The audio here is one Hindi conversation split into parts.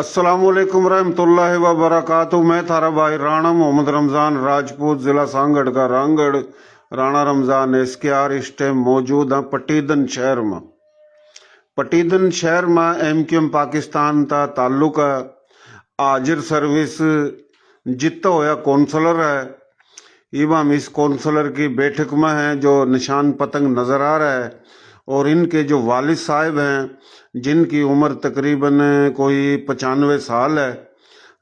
अस्सलामुअलैकुम रहमतुल्लाहि व बरकातुहू। मैं थारा भाई राणा मोहम्मद रमज़ान राजपूत, ज़िला सांगड़ का रांगड़। राणा रमज़ान एसकेआर इस टाइम मौजूद है पटीदन शहर में। पटीदन शहर में एमक्यूएम पाकिस्तान का ताल्लुक है। हाजिर सर्विस जितना होया कौंसलर है। इमाम इस कौंसलर की बैठक में है जो निशान पतंग नज़र आ रहा है। और इनके जो वालिद साहब हैं जिनकी उम्र तकरीबन कोई 95 साल है।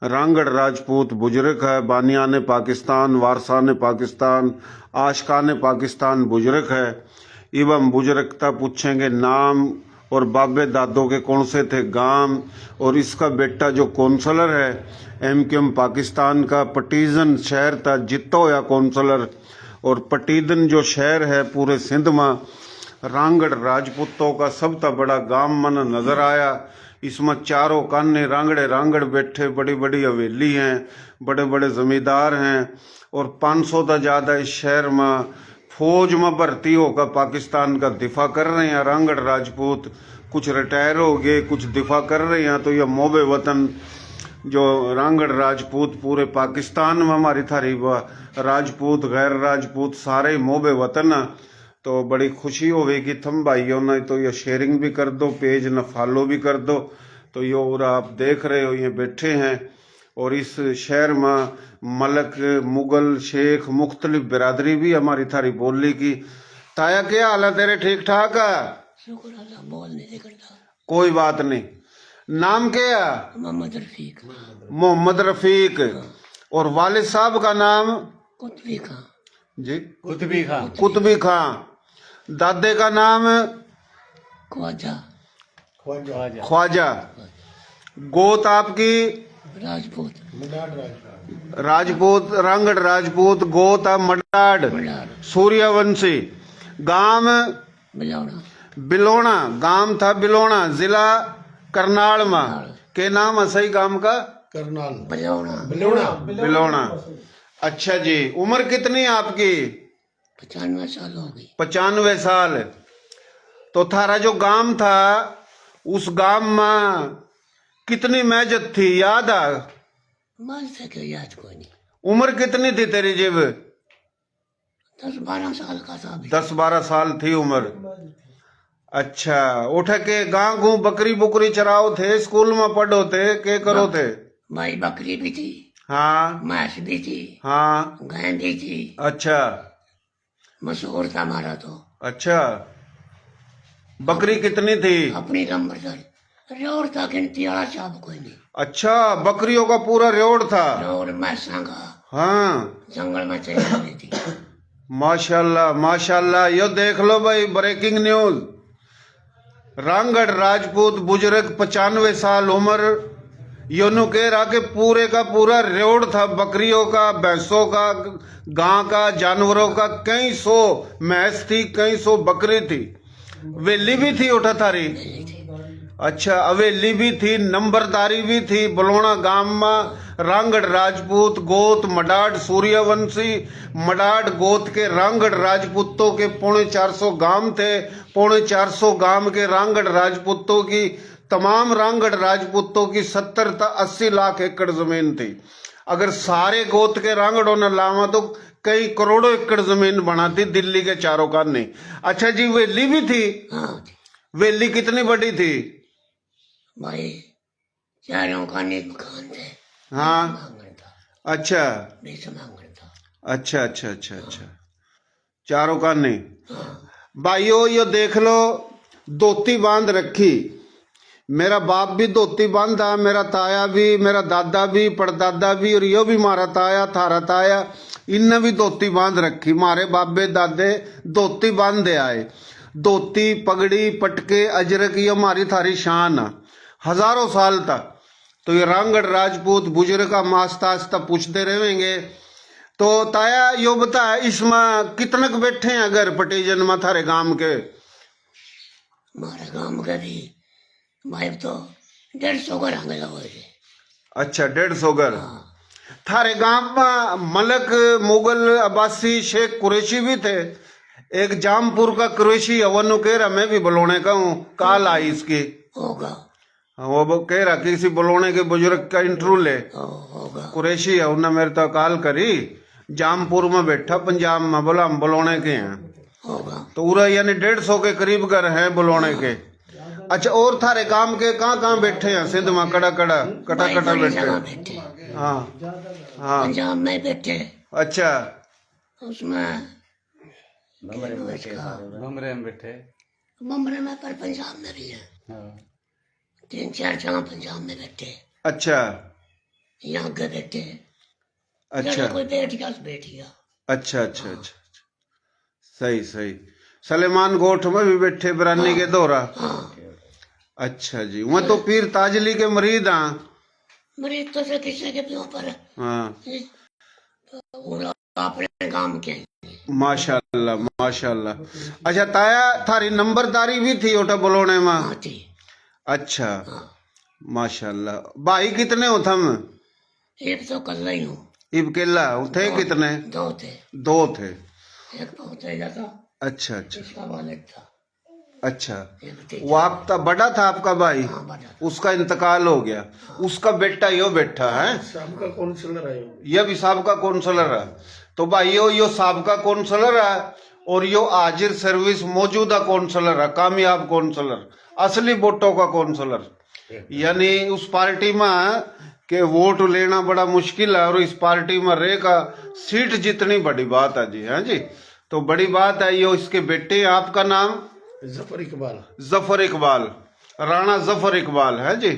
रांगड़ राजपूत बुजुर्ग है। बानियान पाकिस्तान, वारसान पाकिस्तान, आशकान पाकिस्तान बुजुर्ग है। एवं बुजुर्गता पूछेंगे नाम और बाबे दादों के कौन से थे गांव। और इसका बेटा जो कौंसलर है एमक्यूएम पाकिस्तान का पटीदन शहर था जितना होया कौंसलर। और पटीदन जो शहर है पूरे सिंध में रांगड़ राजपूतों का सबसे बड़ा गांव मन नजर आया। इसमें चारों काने रांगड़े रांगड़ बैठे, बड़ी बड़ी हवेली हैं, बड़े बड़े जमींदार हैं। और 500 से ज्यादा इस शहर में फौज में भर्ती होकर पाकिस्तान का दिफा कर रहे हैं रांगड़ राजपूत। कुछ रिटायर हो गए, कुछ दिफा कर रहे हैं। तो यह मोबे वतन जो रांगड़ राजपूत पूरे पाकिस्तान में हमारी थारी राजपूत गैर राजपूत सारे मोबे वतन। तो बड़ी खुशी होगी थम भाइयों ने तो ये शेयरिंग भी कर दो, पेज न फॉलो भी कर दो। तो ये और आप देख रहे हो ये बैठे हैं। और इस शहर में मलक, मुगल, शेख, मुख्तलिफ बिरादरी भी हमारी थारी बोली की। ताया क्या हाल है तेरे? ठीक ठाक है? शुक्र अल्लाह, बोल नहीं करता। कोई बात नहीं। नाम क्या? मोहम्मद रफीक। मोहम्मद रफीक। और वालिद साहब का नाम? कुतबी खां जी, कुतबी खां। कुतबी खां। दादे का नाम? ख्वाजा। ख्वाजा। गोत आपकी? राजपूत। राजपूत, रांगड़ राजपूत। गोत आप मडाड, सूर्यवंशी। गांव? बिलौना। बिलोना। गांव था बिलोना, जिला करनाल में। के नाम है सही गांव का? करनाल। बिलौना। बिलोना। अच्छा जी। उम्र कितनी है आपकी? 95 साल हो गई। 95 साल। तो थारा जो गांव था उस गांव में कितनी मेहनत थी याद है? माल से क्यों याद कोई नहीं। उम्र कितनी थी तेरी जब? 10-12 साल का था। 10-12 साल थी उम्र। अच्छा। उठ के गांव गू बकरी बुकरी चराओ थे, स्कूल में पढ़ो थे, के करो थे? भाई बकरी भी थी, हाँ भैंस भी थी, हाँ। गाय भी थी। अच्छा मशहूर था हमारा तो। अच्छा। बकरी कितनी थी? अपनी नंबर सर रोड था, गिनती वाला साहब कोई नहीं। अच्छा, बकरियों का पूरा रेवड़ था। रोड में संगा हाँ जंगल में चली जाती थी। माशाल्लाह माशाल्लाह। यो देख लो भाई, ब्रेकिंग न्यूज। रांगड़ राजपूत बुजुर्ग 95 साल उम्र। योनु कह रहा कि पूरे का पूरा रेवड़ था, बकरियों का, भैंसों का, गां का, जानवरों का। कई सौ भैंस थी, कई सौ बकरी थी। वेली भी थी उठा थारी? अच्छा, हवेली भी थी, नंबरदारी भी थी। बलोना गांव में रांगड़ राजपूत गोत मडाड सूर्यवंशी। मडाड गोत के रांगड़ राजपूतों के 450 गांव थे। 450 गांव के रांगड़ राजपूतों की, तमाम रांगड़ राजपूतों की 70 से 80 लाख एकड़ जमीन थी। अगर सारे गोत के रांगड़ों ने लावा तो कई करोड़ों एकड़ जमीन बनाती दिल्ली के चारों काने। अच्छा जी, वेली भी थी? हाँ वेली कितनी बड़ी थी? भाई चारों का मकान थे। हाँ। आंगन था, अच्छा बीच में आंगन था। अच्छा अच्छा अच्छा अच्छा। चारों काने। भाइयों ये देख लो, धोती बांध रखी। मेरा बाप भी धोती बांधा, मेरा ताया भी, मेरा दादा भी, परदादा भी, और यो भी मारा ताया, थारा ताया, इनने भी धोती बांध रखी। मारे बाबे दादे धोती बांधे आए। धोती, पगड़ी, पटके, अजरक, ये हमारी थारी शान है हजारों साल तक। तो ये रांगड़ राजपूत बुजुर्ग का आस्ता आस्ता पूछते रहेंगे। तो ताया यो बता, इसमें कितनक बैठे हैं अगर पटीजन में थारे गांव के? हमारे गांव के भी भाई तो 150 घर आगे लगे थे। अच्छा, 150 घर। थारे गांव में मलक, मुगल, अब्बासी, शेख, कुरैशी भी थे। एक जामपुर का कुरैशी अवनु कह रहा मैं भी बलोने का हूँ, काल आई इसकी। होगा। वो कह रहा किसी बलौने के बुजुर्ग का इंटरव्यू ले, होगा कुरैशी है, उन्होंने मेरे तो कॉल करी, जामपुर में बैठा पंजाब में, बोला हम बलौने के हैं। होगा तो पूरा यानी 150 के करीब घर हैं बलौने के। अच्छा, और थारे काम के कहाँ बैठे हैं सिंध में? कड़ा भाई कटा बड़ी बैठे। जगह बैठे, हाँ हाँ, पंजाब में बैठे, अच्छा उसमें बमरे में बैठे। बम्बरे में, पर पंजाब में भी है, हाँ। 3-4 जगह पंजाब में बैठे, अच्छा यहाँ के बैठे, अच्छा जरा कोई बैठ गया तो बैठ गया। अच्छा अच्छा अच्छा, सही सही। सलेमान गोठ में भी बैठे, बरानी के दौरा। हाँ, अच्छा जी, वह तो पीर ताजली के मरीद हैं। मरीज तो से किसी के भी ऊपर हाँ, अपने काम के। माशाल्लाह माशाल्लाह। अच्छा ताया, थारी नंबरदारी भी थी ओटा बलोने में? हाँ थी। अच्छा हाँ, माशाल्लाह। भाई कितने हो थम? एक तो कल ही हूँ, इब केला थे कितने? 2 थे, 2 थे। एक बहुत जाता, अच्छा अच्छा इसका वालिद था, अच्छा। एक थी। वो आपका बड़ा था आपका भाई? हाँ बड़ा, उसका इंतकाल हो गया, उसका बेटा यो बैठा है, सबका काउंसलर है। यह भी साहब कौंसलर है। तो भाई यो साहब कौंसलर है, और यो हाजिर सर्विस मौजूदा कौंसलर है, कामयाब कौंसलर, असली वोटों का कौंसलर। यानी उस पार्टी में के वोट लेना बड़ा मुश्किल है, और इस पार्टी में रह का सीट जितनी बड़ी बात है जी। हाँ जी, तो बड़ी बात है। यो इसके बेटे, आपका नाम? जफर इकबाल। जफर इकबाल, राणा जफर इकबाल है जी।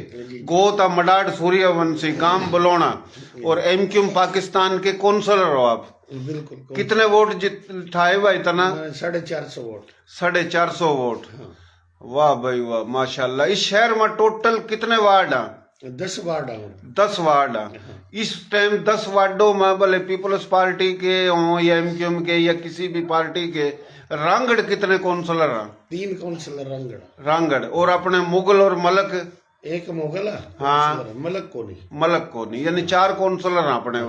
गोता मडाड सूर्यवंशी, गांव बलौना, और एमक्यूम पाकिस्तान के कौंसलर हो आप। बिल्कुल। कितने वोट जिताए भाई तना? 450 वोट। 450 वोट। वाह भाई वाह, माशाल्लाह। इस शहर में टोटल कितने वार्ड हैं? 10 वार्ड हैं। 10 वार्ड हैं। इस टाइम 10 वार्डों में भले पीपल्स पार्टी के हों या एमक्यूएम के या किसी भी पार्टी के, रांगड़ कितने काउंसलर हैं? 3 काउंसलर रंगड़। रांगड़। और अपने मुगल और मलक? एक मुगल है, हाँ। काउंसलर, मलक को नहीं। मलक को नहीं, यानी 4 काउंसलर हैं अपने।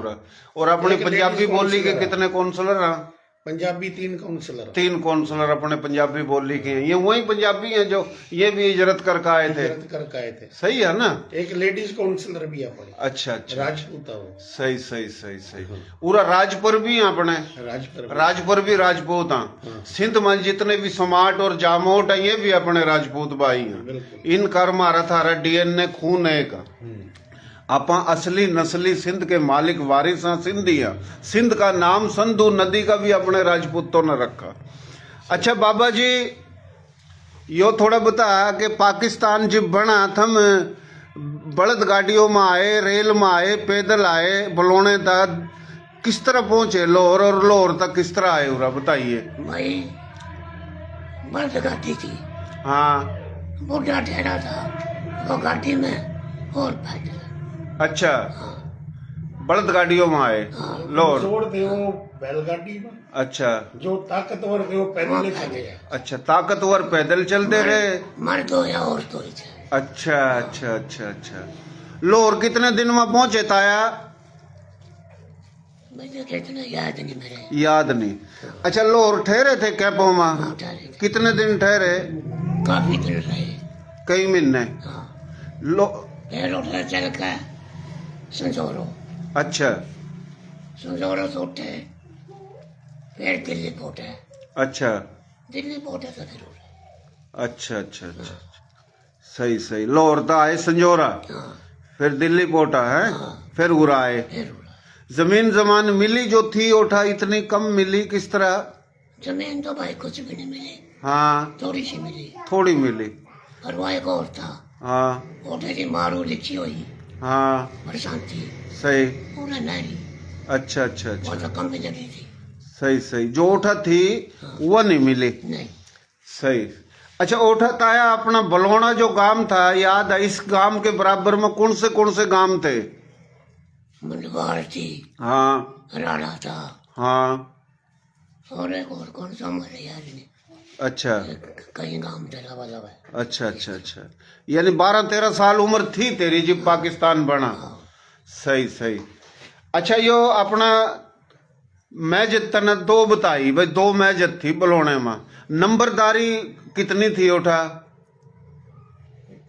और अपनी एक पंजाबी लेडीज बोली के काउंसलर है। कितने काउंसलर हैं? पंजाबी 3 काउंसलर। 3 काउंसलर अपने पंजाबी बोली के हैं। ये वही पंजाबी हैं जो ये भी इजरत करके आए थे। रद्द करके आए थे। सही है ना? एक लेडीज काउंसलर भी है अपनी, अच्छा अच्छा, राजपूत है वो। सही सही सही सही। पूरा राजपुर भी हैं अपने? राजपुत। राजपुर भी राजपूत हैं। सिंध में जितने भी समाट और जामोट हैं, ये भी अपने राजपूत भाई हैं। बिल्कुल। इन कर्म आ थारा डीएनए खून है का। आपा असली नस्ली सिंध के मालिक वारिस हैं, सिंधी हैं। सिंध का नाम संधू नदी का भी अपने राजपूतों ने रखा। अच्छा बाबा जी, यो थोड़ा बता कि पाकिस्तान जब बना थम बड़द गाड़ियों में आए, रेल में आए, पैदल आए, बलौने तक किस तरह पहुंचे लाहौर, और लाहौर तक किस तरह आए उरा बताइए। भाई बल्द गाड़ी थी, हाँ बूढ़ा ठहरा था वो गाड़ी में, और पैदल। अच्छा, बड़द गाड़ियों में आए लाहौर। जोड़ थे वो बैलगाड़ी में, अच्छा जो ताकतवर थे वो पैदल ही चले गए। अच्छा, ताकतवर पैदल चलते रहे। मर्द हो या औरत हो, अच्छा अच्छा अच्छा अच्छा। लाहौर कितने दिन में पहुंचे ताया? मुझे कितना याद नहीं मेरे। याद नहीं। अच्छा, लाहौर ठहरे थे कैंपों में? हाँ, ठहरे थे। कितने दिन ठहरे? काफी दिन रहे। कई महीने। हाँ, लो फिर उठे चल के संजोरो, अच्छा संजोरो से उठे, फिर दिल्ली पहुंचे। अच्छा दिल्ली पहुंचे तो फिर उठे। अच्छा अच्छा अच्छा, सही सही। लाहौर तो आए संजोरा, हाँ, फिर दिल्ली पोटा है, फिर उरा आए। फिर उड़ा। जमीन जमान मिली जो थी उठा इतनी कम मिली, किस तरह? जमीन तो भाई कुछ भी नहीं मिली, हाँ थोड़ी सी मिली। थोड़ी मिली। पर वो एक और था, हाँ ओठे की मारू लिखी हुई हाँ बरसाती, सही। पूरा नहीं, अच्छा अच्छा वो अच्छा, तो कम भी लगी थी। सही सही। जो ओठा थी वो नहीं मिली। नहीं, सही। अच्छा, ओठा ताया अपना बलौना जो गांव था, याद है? इस गांव के बराबर में कौन से गांव थे? मुंडवार थी, हाँ राणा था, हाँ। और एक और कौन सा हमारे याद नहीं, अच्छा कहीं गांव चला वाला है। अच्छा अच्छा अच्छा, यानी 12-13 साल उम्र थी तेरी जब पाकिस्तान बना। सही सही। अच्छा, यो अपना मैजत तने 2 बताई भाई, 2 मैजत थी बलौने में। नंबरदारी कितनी थी उठा?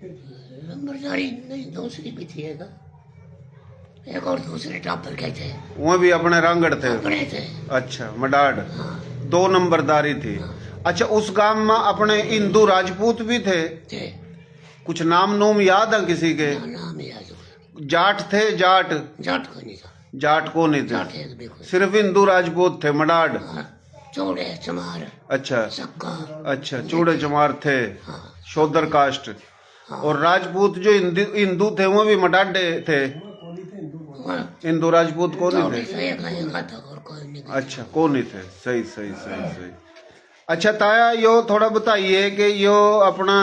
नंबर जमींदारी नहीं दूसरी भी थी एक और दूसरे टापर के थे, वह भी अपने रांगड़ थे। अपने थे। अच्छा मडाड, हाँ 2 नंबरदारी थी। अच्छा उस गांव में अपने हिंदू राजपूत भी थे? थे। कुछ नाम नूम याद है किसी के? नाम याद हो। जाट थे? जाट जाट को नहीं था। जाट को नहीं थे, जाट एक भी कोई। सिर्फ हिंदू राजपूत थे मडाड। हाँ, चौड़े चमार अच्छा सक्का। अच्छा, चूड़े चमार थे, हाँ शोदर कास्ट। हाँ। और राजपूत जो हिंदू थे वो भी मडाडे थे, और हिंदू राजपूत को नहीं चौड़े थे? से एक था और कोई नहीं। अच्छा को नहीं थे, सही सही सही सही। अच्छा ताया यो थोड़ा बताइए कि यो अपना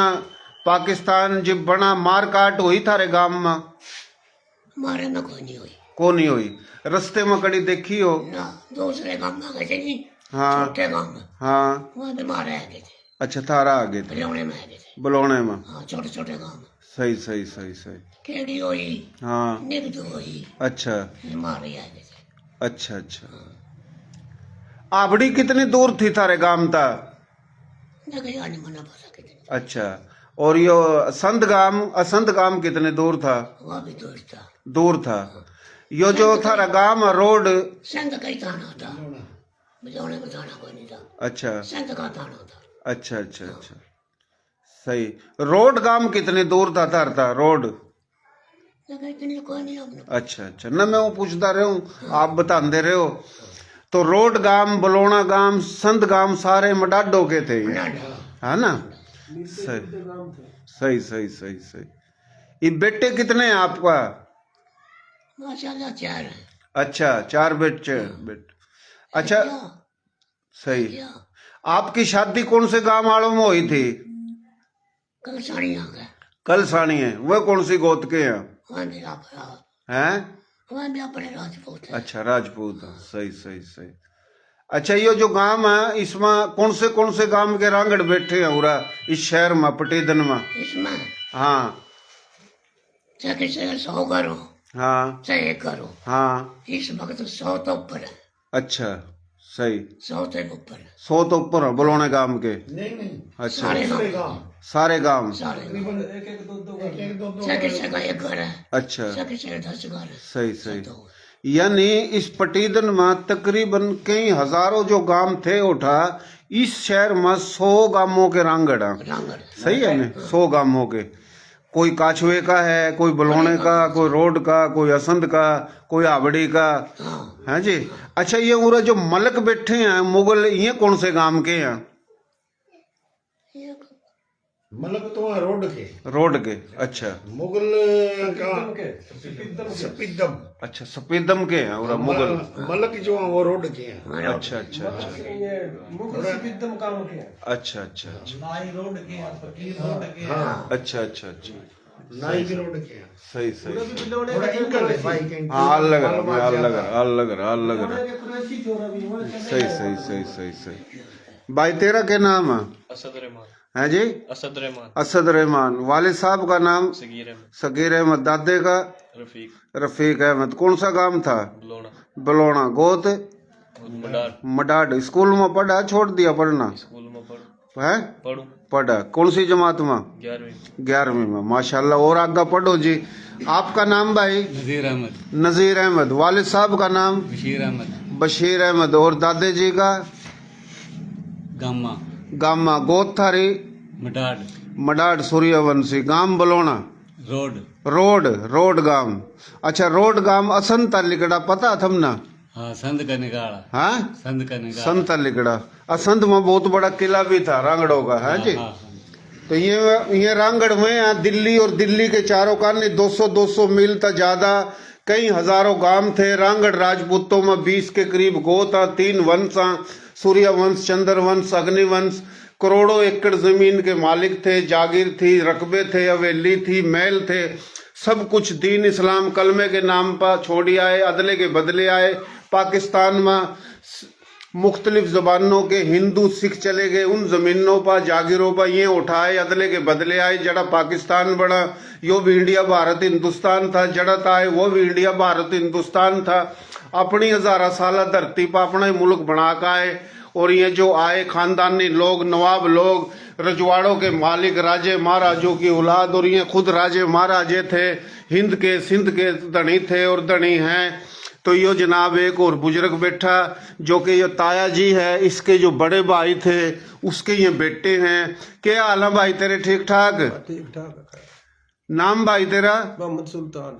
पाकिस्तान जब बना मार काट हुई थारे गांव में? हमारे में कोई नहीं हुई को नहीं हुई? रस्ते में कड़ी देखी हो? ना। दूसरे गांव में गए थे नहीं, हाँ छोटे गांव में, हाँ। वहाँ पे मारे आ गए थे, अच्छा थारा आगे थे, बलौने में आ गए थे। बलौने में। हाँ छोटे छोटे गांव में सही सही सही सही। केड़ी हुई, हाँ निगद हुई, अच्छा मारे आ गए थे। अच्छा अच्छा। आबड़ी कितनी दूर थी थारे गांव तक? नहीं यानी मना पता कितने। अच्छा, और यो असंत गांव कितने दूर था? वहाँ भी दूर था। दूर था। यो जो थारा गांव रोड? संत का ही थाना था, बलौने में थाना कोई नहीं था। अच्छा संत का थाना था। अच्छा अच्छा अच्छा सही। रोड गांव कितने दूर था थारता रोड? नहीं इतनी कोई नहीं हमने। अच्छा अच्छा, न मैं वो पूछता रहे हूँ, आप बताते रहे हो। तो रोड गांव, बलोना गांव, संत गांव सारे मडाडो के थे, है ना? सही सही सही सही सही। ये बेटे कितने हैं आपका? माशाल्लाह 4 है। अच्छा 4 बेटे। अच्छा सही। या आपकी शादी कौन से गांव वालों में हुई थी? कल साड़ी आ गए। कल सानी है, वह कौन सी गोत के हैं? वहाँ भी अपना, हैं? वहाँ भी अपने राजपूत है। अच्छा राजपूत, सही सही सही। अच्छा ये जो गांव है इसमें कौन से गांव के रांगड़ बैठे हैं पूरा इस शहर में पटीदन में? इसमें हाँ चाहे किसी 100 घर हो, हाँ चाहे 1 घर हो, हाँ। इस वक्त 100 तो ऊपर है। अच्छा सही, 100 तो ऊपर है। 100 तो ऊपर है बलौने गांव के? नहीं अच्छा सारे दूसरे गाँव, गांव सारे गांव? सारे तकरीबन एक दो चाहे किसी का 1 घर है, अच्छा चाहे किसी का 10 घर है। सही सही। तो यानी इस पटीदन में तकरीबन कई हजारों जो गांव थे उठा, इस शहर में 100 गांवों के रांगड़ हैं। रांगड़ सही है ना? 100 गांवों के, कोई काछुए का है, कोई बलौने का, कोई रोड का, कोई असंध का, कोई आबड़ी का, हाँ है जी। अच्छा ये उरा जो मलक बैठे हैं मुगल, ये कौन से गांव के हैं? ये मतलब तो वहाँ रोड के रोड के। अच्छा मुगल का सपीदम। अच्छा सफेदम के हैं उरा मुगल। मलक जो हैं वो रोड के हैं। हमारा अच्छा अच्छा अच्छा अच्छा अच्छा अच्छा अच्छा अच्छा अच्छा नाई भी रोड के हैं। सही सही। थोड़ा इनका है भाई के हाँ अलग सही सही सही सही सही। भाई तेरा क्या नाम है? असद रहमान। है जी? असद रहमान। असद रहमान। वालिद साहब का नाम? सगीर अहमद। सगीर अहमद। दादे का? रफीक। रफीक अहमद। कौन सा गांव था? बलोना। बलौना। गोत? मडार। मडाड। स्कूल में पढ़ा, छोड़ दिया पढ़ना? स्कूल में है पढ़ू। पढ़ा। कौन सी जमात में? 11वीं में। माशाल्लाह। और आगे पढ़ो जी। आपका नाम भाई? नज़ीर अहमद। नज़ीर अहमद। वालिद साहब का नाम? बशीर अहमद। बशीर अहमद। और दादे जी का? गामा। गामा। गोद थारी? मडाड। मडाड सूर्यवंशी। गांव बलोना। रोड। रोड गांव। अच्छा रोड गांव असंत लिकड़ा पता थमना? हाँ संत का निगाड़ा। हाँ संत का निगाड़ा। संत लिकड़ा। असंत में बहुत बड़ा किला भी था रांगड़ों का, है जी। हाँ। तो ये रांगड़ में यहाँ दिल्ली और दिल्ली के चारों कानी 200 मील तक ज्यादा कई हजारों गांव थे। रांगड़ राजपूतों में 20 के करीब गोत, 3 वंश, सूर्य वंश, चंद्र वंश, अग्निवंश। करोड़ों एकड़ जमीन के मालिक थे, जागीर थी, रकबे थे, हवेली थी, महल थे, सब कुछ दीन इस्लाम कलमे के नाम पर छोड़ी आए, अदले के बदले आए। पाकिस्तान में मुख्तलिफ जबानों के हिंदू सिख चले गए, उन जमीनों पर जागीरों पर ये उठाए, अदले के बदले आए। जड़ा पाकिस्तान बड़ा यो भी इंडिया भारत हिंदुस्तान था, जड़त आए वो भी इंडिया भारत हिंदुस्तान था। अपनी 1000 साल धरती पर अपना ही मुल्क बना के आए और ये जो आए खानदानी लोग, नवाब लोग, रजवाड़ों के मालिक, राजे महाराजों की औलाद, और ये खुद राजे महाराजे थे, हिंद के सिंध के धनी थे और धनी हैं। तो यो जनाब एक और बुजुर्ग बैठा जो कि ये ताया जी है, इसके जो बड़े भाई थे उसके ये बेटे हैं। क्या हाल है भाई तेरे? ठीक ठाक? ठीक ठाक। नाम भाई तेरा? मोहम्मद सुल्तान।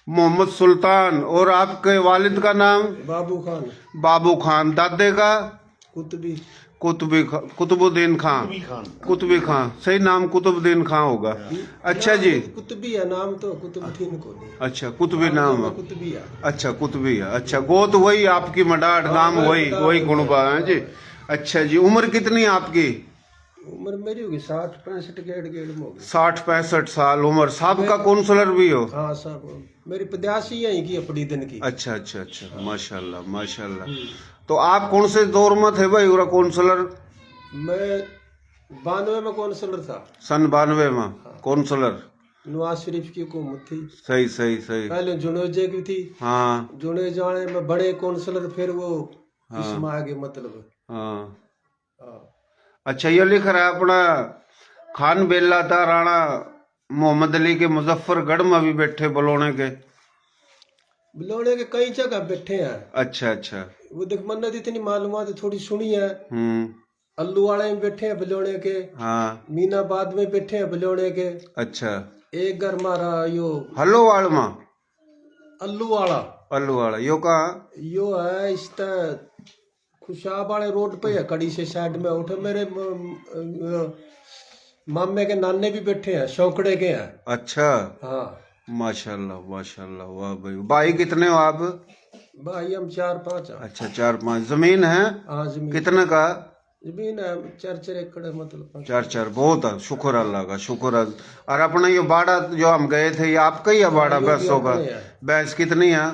मोहम्मद सुल्तान। और आपके वालिद का नाम? बाबू खान। बाबू खान। दादे का? कुतबी। कुतुबुद्दीन खान। कुतुबी खान। सही नाम कुतुबुद्दीन खान होगा। अच्छा जी। कुतबी है नाम, तो कुतुबुद्दीन को नहीं। अच्छा कुतुबी नाम है। कुतबी है। अच्छा कुतुबी है। अच्छा गोत वही आपकी मडाट, नाम वही गुणबा है जी। अच्छा जी। उम्र कितनी है आपकी? उम्र मेरी होगी 60-65 गेड़ में होगी। 60-65 साल उम्र। साहब का काउंसलर भी हो? हाँ साहब, मेरी पैदाशी यहीं की अपनी दिन की। अच्छा अच्छा अच्छा, माशाल्लाह माशाल्लाह। तो आप कौन से दौर में थे भाई उरा काउंसलर? मैं 92 में काउंसलर था। सन 92 में काउंसलर। नवाज शरीफ की हुकूमत थी। सही सही सही। पहले जुनेजे की थी। हाँ जुने जाने में बड़े काउंसलर, फिर वो इसमें आगे मतलब। हाँ। हाँ। अच्छा ये लिख रहा है अपना खान बेला था राणा मोहम्मद अली के मुजफ्फरगढ़ में भी बैठे बलौने के। बिलोड़े के कई जगह बैठे हैं। अच्छा अच्छा। वो देख मन्नत इतनी मालूमात थोड़ी सुनी है। हम्म। अल्लू वाले में बैठे हैं बिलोड़े के। हाँ। मीनाबाद में बैठे हैं बिलोड़े के। अच्छा। एक घर मारा यो हल्लोवाड़ में? अल्लू वाला। अल्लूवाड़ा यो कहाँ? यो है इस खुशाब वाले रोड पे है, कड़ी से साइड में उठे। मेरे मामे के नाने भी बैठे हैं, शौकड़े के हैं। अच्छा। हाँ। माशाल्लाह माशाल्लाह। वाह भाई। भाई कितने हो आप? भाई हम 4-5 हैं। अच्छा 4-5। जमीन है? हाँ जमीन। कितने का? जमीन है 4-4 एकड़ है, मतलब 4-4। बहुत है, शुक्र अल्लाह का, शुक्र है। और अपना ये बाड़ा जो हम गए थे, ये आपका ही है बाड़ा भैंसों का? भैंस कितनी है?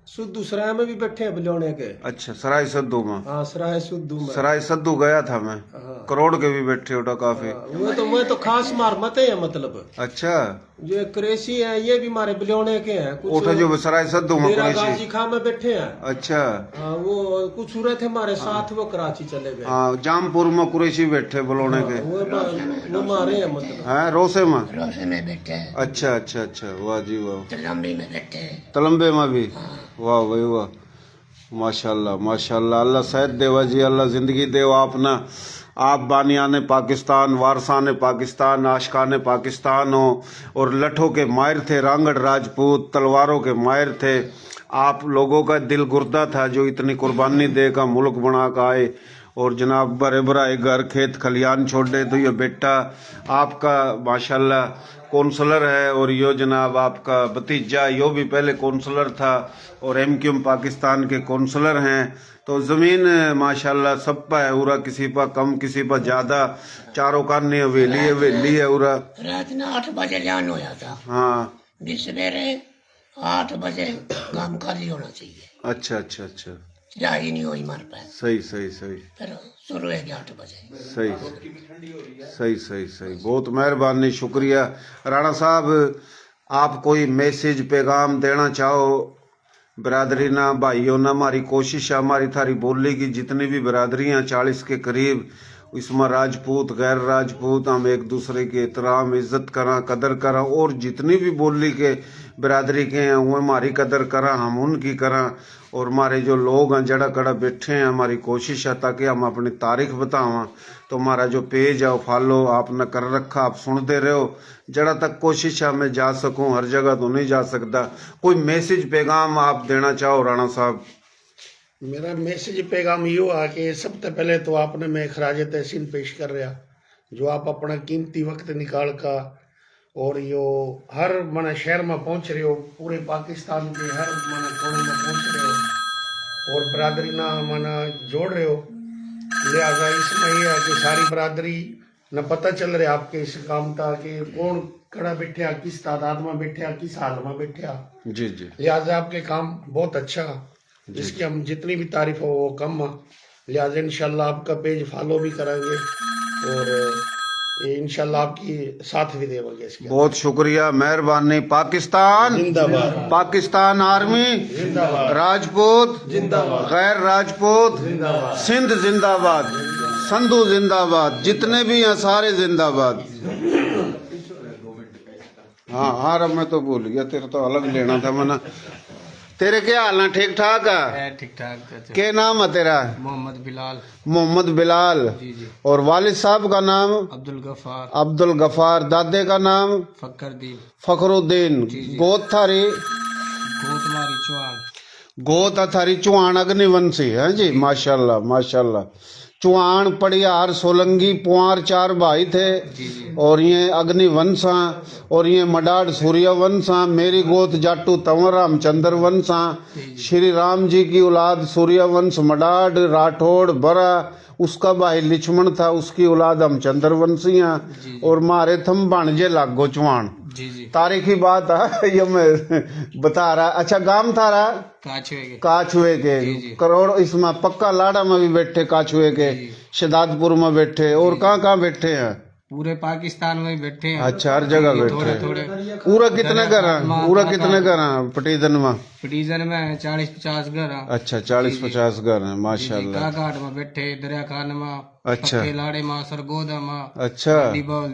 सुद्धू सराय में भी बैठे हैं बिलोने के। अच्छा सराय सद्दू में? हाँ सराय सुद्धू में। सराय सद्दू गया था मैं। हाँ। करोड़ के भी बैठे उठा काफी। हाँ, वो तो खास मारमते हैं मतलब। अच्छा। जो क्रेसी है ये भी हमारे बिलोने के हैं। उठे जो सराय सद्दू में गाजी खां में बैठे हैं। अच्छा। हाँ, वो कुछ सूरत थे हमारे साथ, वो कराची चले गए। हाँ जामपुर में कुरैशी बैठे बलौने के। वो मारे हैं मतलब। हाँ रोसे में? रोसे में बैठे हैं। अच्छा अच्छा अच्छा। वाह जी वाह। तलम्बी में बैठे हैं। तलम्बे में भी? वाह भाई वाह। माशाल्लाह माशाल्लाह। अल्लाह सेहत देवा जी, अल्लाह जिंदगी देवा अपना। आप बानियाने पाकिस्तान, वारसाने पाकिस्तान, आशिकाने पाकिस्तान हो, और लठों के माहिर थे, रांगड़ राजपूत तलवारों के माहिर थे। आप लोगों का दिल गुर्दा था जो इतनी कुर्बानी दे का मुल्क बना का आए, और जनाब बड़े बड़ा एक घर खेत खलियान छोड़ दे। तो ये बेटा आपका माशाल्लाह कौंसलर है, और यो जनाब आपका भतीजा यो भी पहले कौंसलर था और MQM पाकिस्तान के कौंसलर हैं। तो ज़मीन माशाल्लाह सब पर है उरा, किसी पर कम किसी पर ज़्यादा। चारों कानी हवेली है उरा। रात में 8 बजे जान होया था। हाँ। भी सवेरे 8 बजे काम खाली होना चाहिए। अच्छा अच्छा अच्छा। जाही नहीं हुई हमारे पास। सही सही सही। फिर शुरू है 8 बजे। सही सही सही सही। बहुत मेहरबानी, शुक्रिया। राणा साहब आप कोई मैसेज पैगाम देना चाहो बरादरी ना भाइयों ना? हमारी कोशिश है, हमारी थारी बोली की जितनी भी बरादरियाँ 40 के करीब, इसमें राजपूत गैर राजपूत, हम एक दूसरे की एहतराम इज्जत करा कदर करा, और जितनी भी बोली के बिरादरी के हैं वो हमारी कदर करा, हम उनकी करा। और हमारे जो लोग हैं जड़ा कड़ा बैठे हैं, हमारी कोशिश है ताकि हम अपनी तारीख बतावा। तो हमारा जो पेज है वो फॉलो आपने कर रखा, आप सुनते रहो। जड़ा तक कोशिश है मैं जा सकूं, हर जगह तो नहीं जा सकता। कोई मैसेज पैगाम आप देना चाहो राणा साहब? मेरा मैसेज पैगाम यो आ कि सबसे पहले तो आपने मैं खराज तहसीन पेश कर रहा, जो आप अपना कीमती वक्त निकाल का और यो हर मन शहर में पहुंच रहे हो, पूरे पाकिस्तान के हर मन कोने में पहुंच रहे हो और बरादरी ना मना जोड़ रहे हो। लिहाजा इसमें यह है कि सारी बरादरी न पता चल रहा आपके इस काम का कि कौन कड़ा बैठा, किस तादाद में बैठा, किस हाल में बैठा। जी जी। लिहाजा आपके काम बहुत अच्छा, जिसकी हम जितनी भी तारीफ हो वो कम है। लिहाजा इंशाल्लाह आपका पेज फॉलो भी करेंगे और ये इंशाल्लाह आपकी साथ भी देवांगे इसके। बहुत शुक्रिया, मेहरबानी। पाकिस्तान जिंदाबाद। पाकिस्तान आर्मी जिंदाबाद। राजपूत जिंदाबाद। गैर राजपूत जिंदाबाद। सिंध जिंदाबाद, संधू जिंदाबाद, जितने भी हैं सारे जिंदाबाद। हाँ हाँ, रब मैं तो भूल गया, तेरे तो अलग लेना था मना। तेरे क्या हाल है? ठीक ठाक है? ठीक ठाक। क्या नाम है तेरा? मोहम्मद बिलाल। मोहम्मद बिलाल। जी जी। और वालिद साहब का नाम? अब्दुल गफार। अब्दुल गफार। दादे का नाम? फकरदीन। फखरुद्दीन। गोत थारी? गोतमारी चौहान। गोत थारी चौहान अग्निवंशी है जी। माशाल्लाह माशाल्लाह। चौहान पड़ियार सोलंगी पुआर 4 भाई थे। और ये अग्निवंशा और ये मडाड सूर्य वंशा। मेरी गोत जाटू तंवर रामचंद्र वंशा। श्री राम जी की औलाद सूर्य वंश मडाड राठौड़ बरा। उसका भाई लिक्ष्मण था, उसकी औलाद हम चंद्रवंशियां। और मारे थम भाणजे लागो चौहान। जी जी। तारीखी बात है ये मैं बता रहा। अच्छा, गांव थारा? काछुए के। करोड़ इसमें पक्का लाड़ा में भी बैठे, काछुए के शहदादपुर में बैठे। और कहाँ बैठे हैं? पूरे पाकिस्तान में बैठे हैं। अच्छा, हर जगह बैठे हैं। पूरा कितने घर हैं? पूरा कितने घर हैं पटीदन में? पटीजन में 40-50 घर हैं। अच्छा, 40-50 घर हैं। माशाल्लाह। घाट में बैठे, दरिया खान में। अच्छा। लाड़े में, सरगोदा में। अच्छा।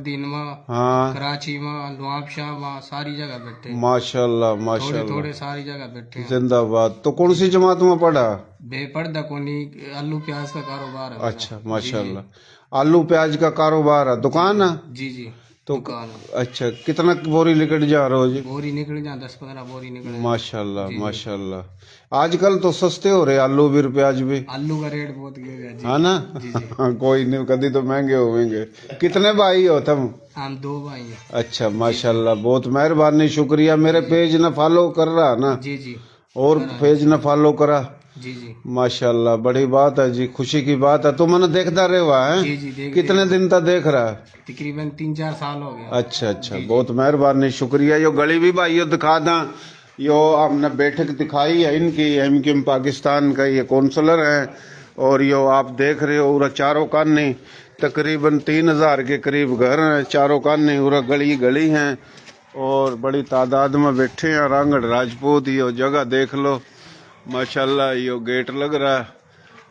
दीन में। हाँ। कराची में, नवाबशाह में, सारी जगह बैठे। माशाल्लाह माशाल्लाह। थोड़े सारी जगह बैठे हैं। जिंदाबाद। तो कौन सी जमात में पढ़ा? बेपर्दा कोनी, आलू प्याज का कारोबार है। अच्छा माशाल्लाह। आलू प्याज का कारोबार है, दुकान है? जी जी। तो दुकान है। अच्छा, कितना बोरी लेकर जा रहे हो जी? बोरी निकल जा 10-15 बोरी निकल। माशाल्लाह माशाल्लाह। आजकल तो सस्ते हो रहे आलू भी प्याज भी, आलू का रेट बहुत गिर गया जी। है ना? हाँ, कोई नहीं, कभी तो महंगे होंगे। कितने भाई हो तुम? हम 2 भाई हैं। अच्छा माशाल्लाह, बहुत मेहरबानी, शुक्रिया। मेरे पेज न फॉलो कर रहा ना? जी जी। और पेज न फॉलो करा? जी जी। माशाल्लाह, बड़ी बात है जी, खुशी की बात है। तो मैंने देखता रहा है? जी जी, कितने दिन तक देख रहा है? तकरीबन 3-4 साल हो गए। अच्छा अच्छा, बहुत मेहरबानी, शुक्रिया। यो गली भी भाई दिखा दा। यो हमने बैठक दिखाई है इनकी, एमक्यूएम पाकिस्तान का ये काउंसलर है। और यो आप देख रहे हो पूरा चारों कानी तकरीबन 3000 के करीब घर हैं। चारों कानी पूरा गली गली हैं और बड़ी तादाद में बैठे हैं रांगड़ राजपूत। यो जगह देख लो माशाल्लाह। यो गेट लग रहा है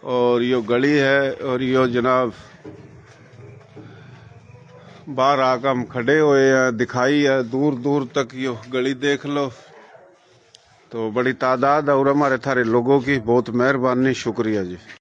और यो गली है। और यो जनाब बाहर आकर हम खड़े हुए हैं, दिखाई है दूर दूर तक। यो गली देख लो, तो बड़ी तादाद और हमारे थारे लोगों की बहुत मेहरबानी, शुक्रिया जी।